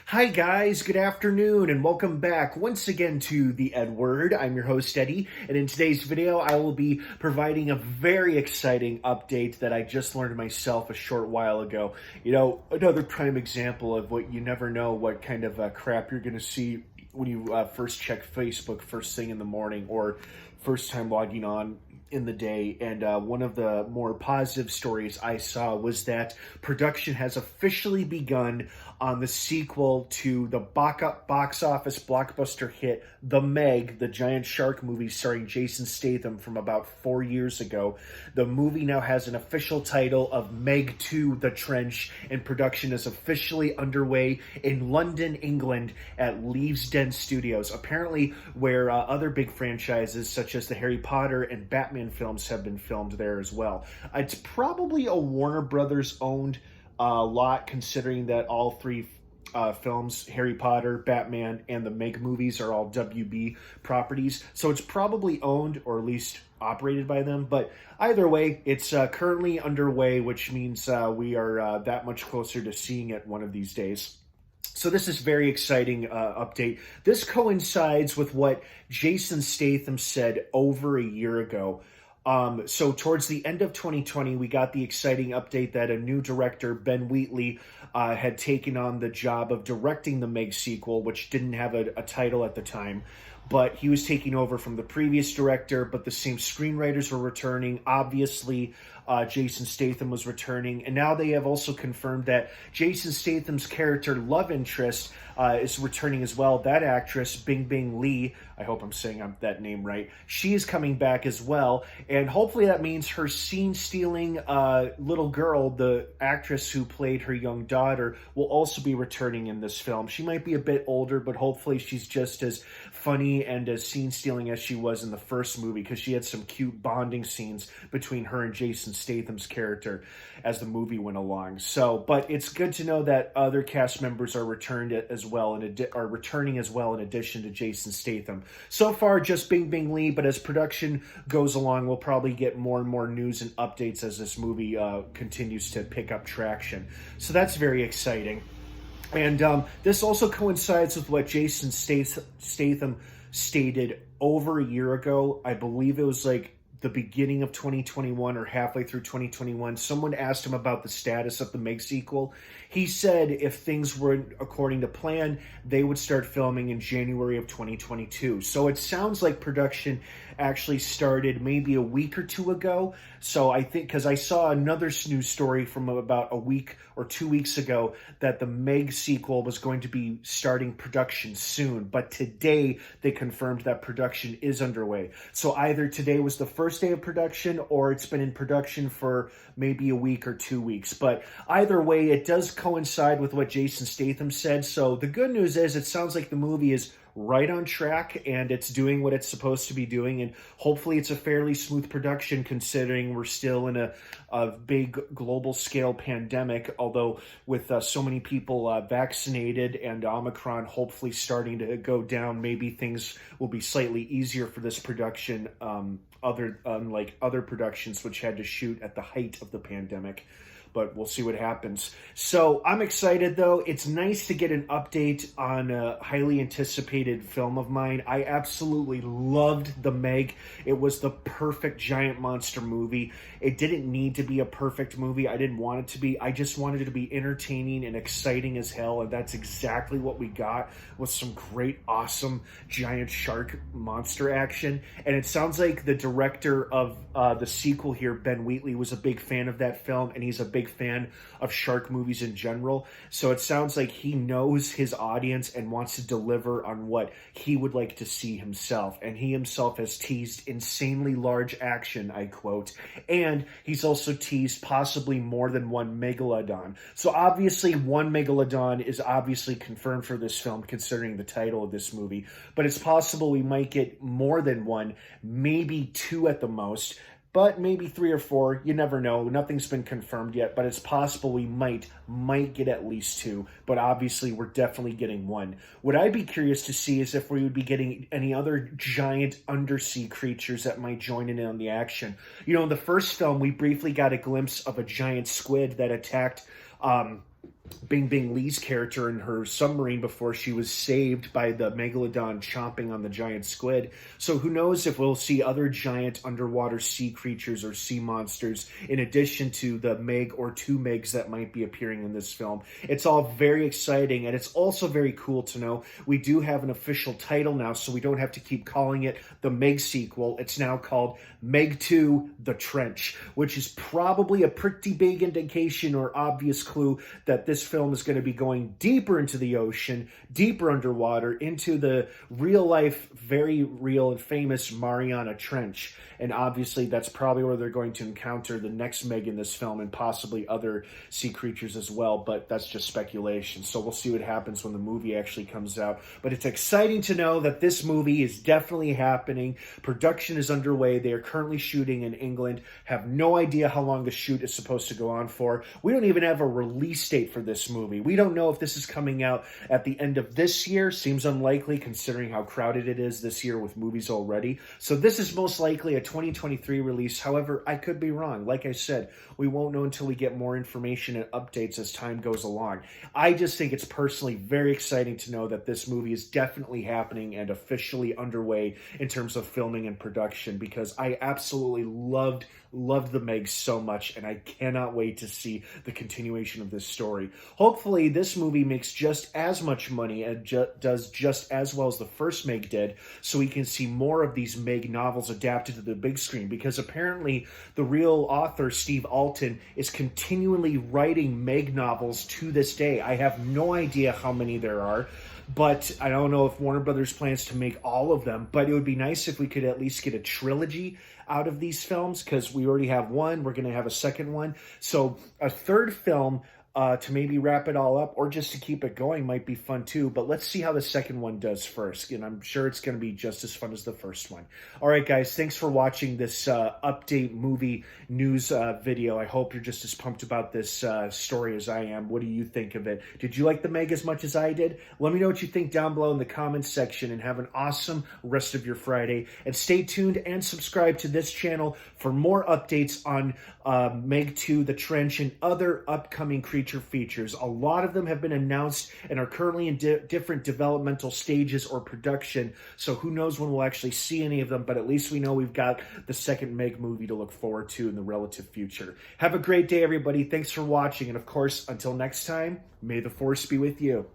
Hi guys, good afternoon and welcome back once again to the EdWord. I'm your host Eddie, and in today's video I will be providing a very exciting update that I just learned myself a short while ago. Another prime example of what you never know what kind of crap you're going to see when you first check Facebook first thing in the morning or first time logging on in the day. And one of the more positive stories I saw was that production has officially begun on the sequel to the box office blockbuster hit The Meg, the giant shark movie starring Jason Statham from about 4 years ago. The movie now has an official title of Meg 2: The Trench, and production is officially underway in London, England at Leavesden Studios, apparently where other big franchises such as the Harry Potter and Batman films have been filmed there as well. It's probably a Warner Brothers owned lot, considering that all three films, Harry Potter, Batman, and the Meg movies, are all WB properties. So it's probably owned or at least operated by them. But either way, it's currently underway, which means we are that much closer to seeing it one of these days. So this is very exciting update. This coincides with what Jason Statham said over a year ago. So towards the end of 2020, we got the exciting update that a new director, Ben Wheatley, had taken on the job of directing the Meg sequel, which didn't have a title at the time. But he was taking over from the previous director, but the same screenwriters were returning. Obviously, Jason Statham was returning. And now they have also confirmed that Jason Statham's character, love interest, is returning as well. That actress, Bing Lee, I hope I'm saying that name right, she is coming back as well. And hopefully that means her scene-stealing little girl, the actress who played her young daughter, will also be returning in this film. She might be a bit older, but hopefully she's just as funny and as scene-stealing as she was in the first movie, because she had some cute bonding scenes between her and Jason Statham's character as the movie went along. But it's good to know that other cast members are returning as well in addition to Jason Statham. So far, just Bing Lee, but as production goes along, we'll probably get more and more news and updates as this movie continues to pick up traction. So that's very exciting. And this also coincides with what Jason Statham stated over a year ago. I believe it was like the beginning of 2021 or halfway through 2021. Someone asked him about the status of the Meg sequel. He said if things were according to plan, they would start filming in January of 2022. So it sounds like production actually started maybe a week or two ago. So I think, because I saw another news story from about a week or 2 weeks ago that the Meg sequel was going to be starting production soon. But today they confirmed that production is underway. So either today was the first day of production or it's been in production for maybe a week or 2 weeks. But either way, it does coincide with what Jason Statham said. So the good news is it sounds like the movie is right on track and it's doing what it's supposed to be doing, and hopefully it's a fairly smooth production considering we're still in a big global scale pandemic, although with so many people vaccinated and Omicron hopefully starting to go down, maybe things will be slightly easier for this production, unlike other productions which had to shoot at the height of the pandemic. But we'll see what happens. So I'm excited, though. It's nice to get an update on a highly anticipated film of mine. I absolutely loved The Meg. It was the perfect giant monster movie. It didn't need to be a perfect movie. I didn't want it to be. I just wanted it to be entertaining and exciting as hell, and that's exactly what we got, with some great, awesome giant shark monster action. And it sounds like the director of the sequel here, Ben Wheatley, was a big fan of that film, and he's a big fan of shark movies in general. So it sounds like he knows his audience and wants to deliver on what he would like to see himself. And he himself has teased insanely large action, I quote, and he's also teased possibly more than one megalodon. So obviously one megalodon is obviously confirmed for this film considering the title of this movie, but it's possible we might get more than one, maybe two at the most, but maybe 3 or 4. You never know. Nothing's been confirmed yet, but it's possible we might get at least 2, but obviously we're definitely getting 1. What I'd be curious to see is if we would be getting any other giant undersea creatures that might join in on the action. In the first film, we briefly got a glimpse of a giant squid that attacked Bing Bing Lee's character in her submarine before she was saved by the megalodon chomping on the giant squid. So who knows if we'll see other giant underwater sea creatures or sea monsters in addition to the Meg or two Megs that might be appearing in this film. It's all very exciting, and it's also very cool to know we do have an official title now, so we don't have to keep calling it the Meg sequel. It's now called Meg 2: The Trench, which is probably a pretty big indication or obvious clue that this film is going to be going deeper into the ocean, deeper underwater, into the real life, very real and famous Mariana Trench. And obviously that's probably where they're going to encounter the next Meg in this film and possibly other sea creatures as well, but that's just speculation. So we'll see what happens when the movie actually comes out. But it's exciting to know that this movie is definitely happening. Production is underway. They are currently shooting in England. Have no idea how long the shoot is supposed to go on for. We don't even have a release date for this movie. We don't know if this is coming out at the end of this year. Seems unlikely considering how crowded it is this year with movies already. So this is most likely a 2023 release. However, I could be wrong. Like I said, we won't know until we get more information and updates as time goes along. I just think it's personally very exciting to know that this movie is definitely happening and officially underway in terms of filming and production, because I absolutely loved the Meg so much, and I cannot wait to see the continuation of this story. Hopefully this movie makes just as much money and does just as well as the first Meg did, so we can see more of these Meg novels adapted to the big screen, because apparently the real author, Steve Alton, is continually writing Meg novels to this day. I have no idea how many there are, but I don't know if Warner Brothers plans to make all of them, but it would be nice if we could at least get a trilogy out of these films, because we already have one. We're going to have a second one. So a third film to maybe wrap it all up, or just to keep it going, might be fun too. But let's see how the second one does first, and I'm sure it's going to be just as fun as the first one. All right, guys, thanks for watching this update movie news video. I hope you're just as pumped about this story as I am. What do you think of it? Did you like the Meg as much as I did? Let me know what you think down below in the comments section, and have an awesome rest of your Friday. And stay tuned and subscribe to this channel for more updates on Meg 2: The Trench and other upcoming creature features. A lot of them have been announced and are currently in different developmental stages or production, so who knows when we'll actually see any of them, but at least we know we've got the second Meg movie to look forward to in the relative future. Have a great day, everybody. Thanks for watching, and of course, until next time, may the Force be with you.